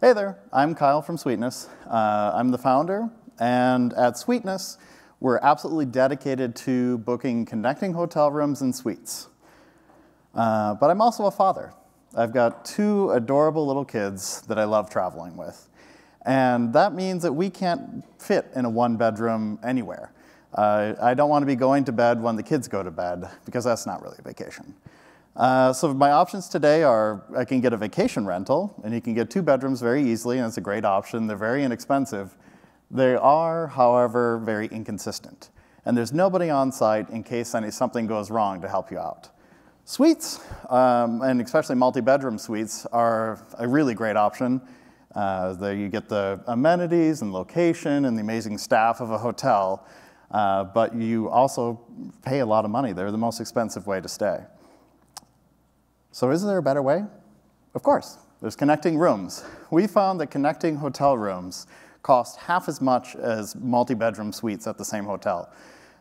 Hey there, I'm Kyle from Suiteness. I'm the founder, and at Suiteness, we're absolutely dedicated to booking connecting hotel rooms and suites. But I'm also a father. I've got two adorable little kids that I love traveling with. And that means that we can't fit in a one-bedroom anywhere. I don't want to be going to bed when the kids go to bed, because that's not really a vacation. So my options today are, I can get a vacation rental, and you can get 2 bedrooms very easily, and it's a great option. They're very inexpensive. They are, however, very inconsistent. And there's nobody on site in case something goes wrong to help you out. Suites, and especially multi-bedroom suites, are a really great option. You get the amenities and location and the amazing staff of a hotel, but you also pay a lot of money. They're the most expensive way to stay. So is there a better way? Of course, there's connecting rooms. We found that connecting hotel rooms cost half as much as multi-bedroom suites at the same hotel.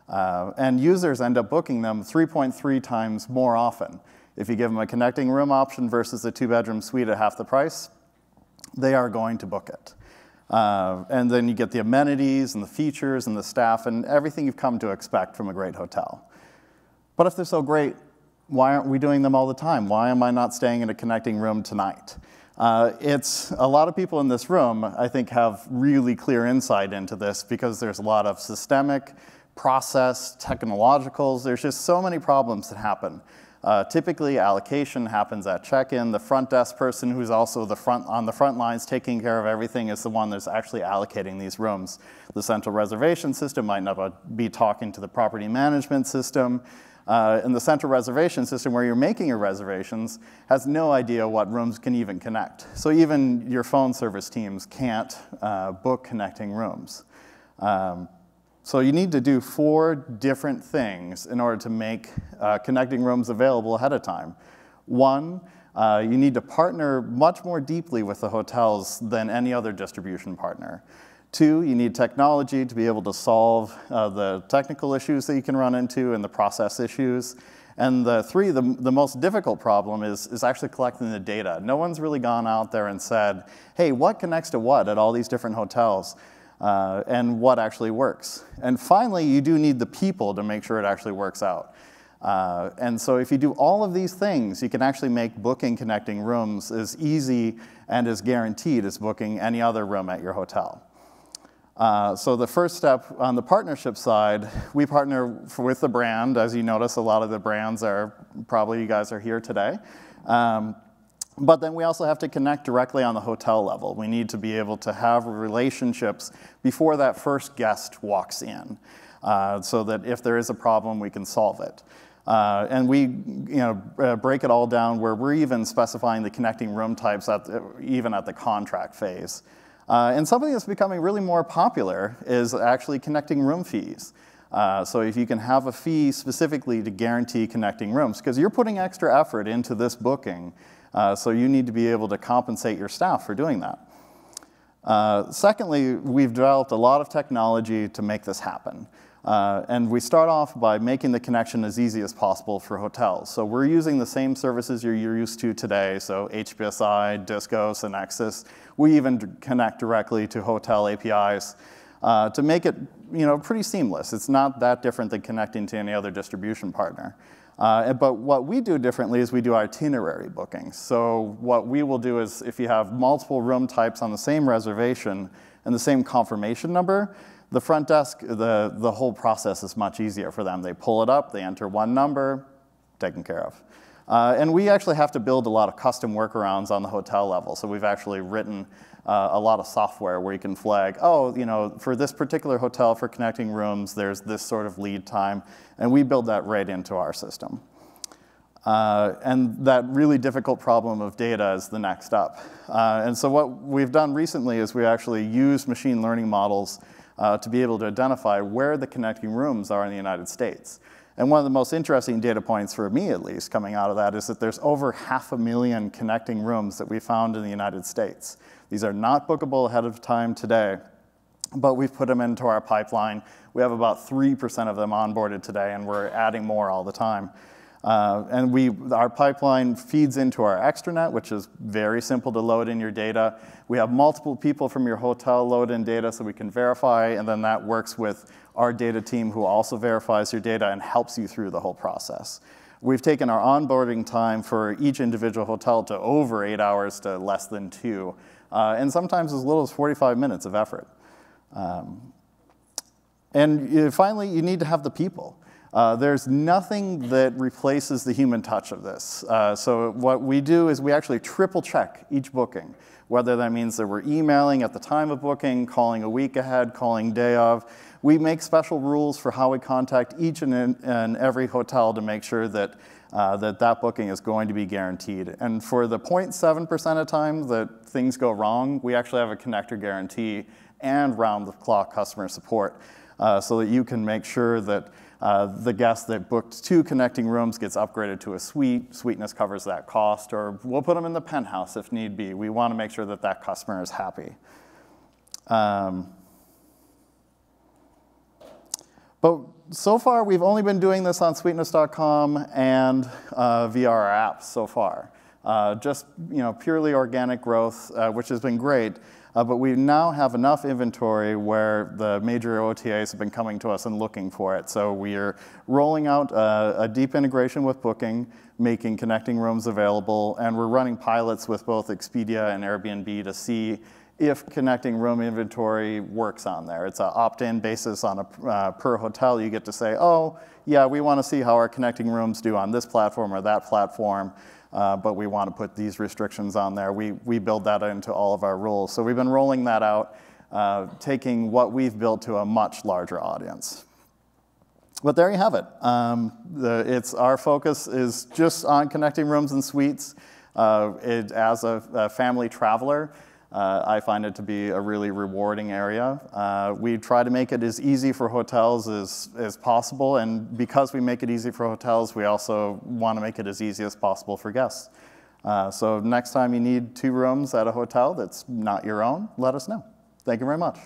And users end up booking them 3.3 times more often. If you give them a connecting room option versus a 2-bedroom suite at half the price, they are going to book it. And then you get the amenities and the features and the staff and everything you've come to expect from a great hotel. But if they're so great, why aren't we doing them all the time? Why am I not staying in a connecting room tonight? A lot of people in this room, I think, have really clear insight into this because there's a lot of systemic, process, technologicals. There's just so many problems that happen. Typically, allocation happens at check-in. The front desk person, who's also on the front lines taking care of everything, is the one that's actually allocating these rooms. The central reservation system might not be talking to the property management system. And the central reservation system where you're making your reservations has no idea what rooms can even connect. So even your phone service teams can't book connecting rooms. So you need to do 4 different things in order to make connecting rooms available ahead of time. 1, you need to partner much more deeply with the hotels than any other distribution partner. 2, you need technology to be able to solve the technical issues that you can run into and the process issues. And 3, the most difficult problem is actually collecting the data. No one's really gone out there and said, hey, what connects to what at all these different hotels and what actually works. And finally, you do need the people to make sure it actually works out. And so if you do all of these things, you can actually make booking connecting rooms as easy and as guaranteed as booking any other room at your hotel. So the first step on the partnership side, we partner with the brand. As you notice, a lot of the brands are, probably you guys are here today. But then we also have to connect directly on the hotel level. We need to be able to have relationships before that first guest walks in, so that if there is a problem, we can solve it. And we break it all down where we're even specifying the connecting room types even at the contract phase. And something that's becoming really more popular is actually connecting room fees. So if you can have a fee specifically to guarantee connecting rooms, because you're putting extra effort into this booking, so you need to be able to compensate your staff for doing that. Secondly, we've developed a lot of technology to make this happen. And we start off by making the connection as easy as possible for hotels. So we're using the same services you're used to today, so HBSI, Discos, and Nexus. We even connect directly to hotel APIs to make it pretty seamless. It's not that different than connecting to any other distribution partner. But what we do differently is we do itinerary bookings. So what we will do is if you have multiple room types on the same reservation and the same confirmation number, the front desk, the whole process is much easier for them. They pull it up, they enter one number, taken care of. And we actually have to build a lot of custom workarounds on the hotel level. So we've actually written a lot of software where you can flag, for this particular hotel for connecting rooms, there's this sort of lead time. And we build that right into our system. And that really difficult problem of data is the next up. And so what we've done recently is we actually use machine learning models to be able to identify where the connecting rooms are in the United States. And one of the most interesting data points, for me at least, coming out of that is that there's over 500,000 connecting rooms that we found in the United States. These are not bookable ahead of time today, but we've put them into our pipeline. We have about 3% of them onboarded today, and we're adding more all the time. And our pipeline feeds into our extranet, which is very simple to load in your data. We have multiple people from your hotel load in data so we can verify, and then that works with our data team who also verifies your data and helps you through the whole process. We've taken our onboarding time for each individual hotel to over 8 hours to less than 2, and sometimes as little as 45 minutes of effort. Finally, you need to have the people. There's nothing that replaces the human touch of this. So what we do is we actually triple check each booking, whether that means that we're emailing at the time of booking, calling a week ahead, calling day of. We make special rules for how we contact each and every hotel to make sure that that booking is going to be guaranteed. And for the 0.7% of times that things go wrong, we actually have a connector guarantee and round-the-clock customer support so that you can make sure that the guest that booked 2 connecting rooms gets upgraded to a suite. Suiteness covers that cost, or we'll put them in the penthouse if need be. We want to make sure that that customer is happy. But so far, we've only been doing this on Suiteness.com and via our apps so far. Just purely organic growth, which has been great. But we now have enough inventory where the major OTAs have been coming to us and looking for it. So we're rolling out a deep integration with Booking, making connecting rooms available, and we're running pilots with both Expedia and Airbnb to see if connecting room inventory works on there. It's an opt-in basis on a per hotel. You get to say, oh, yeah, we want to see how our connecting rooms do on this platform or that platform. But we want to put these restrictions on there. We build that into all of our rules. So we've been rolling that out, taking what we've built to a much larger audience. But there you have it. Our focus is just on connecting rooms and suites. As a family traveler, I find it to be a really rewarding area. We try to make it as easy for hotels as possible, and because we make it easy for hotels, we also want to make it as easy as possible for guests. So next time you need 2 rooms at a hotel that's not your own, let us know. Thank you very much.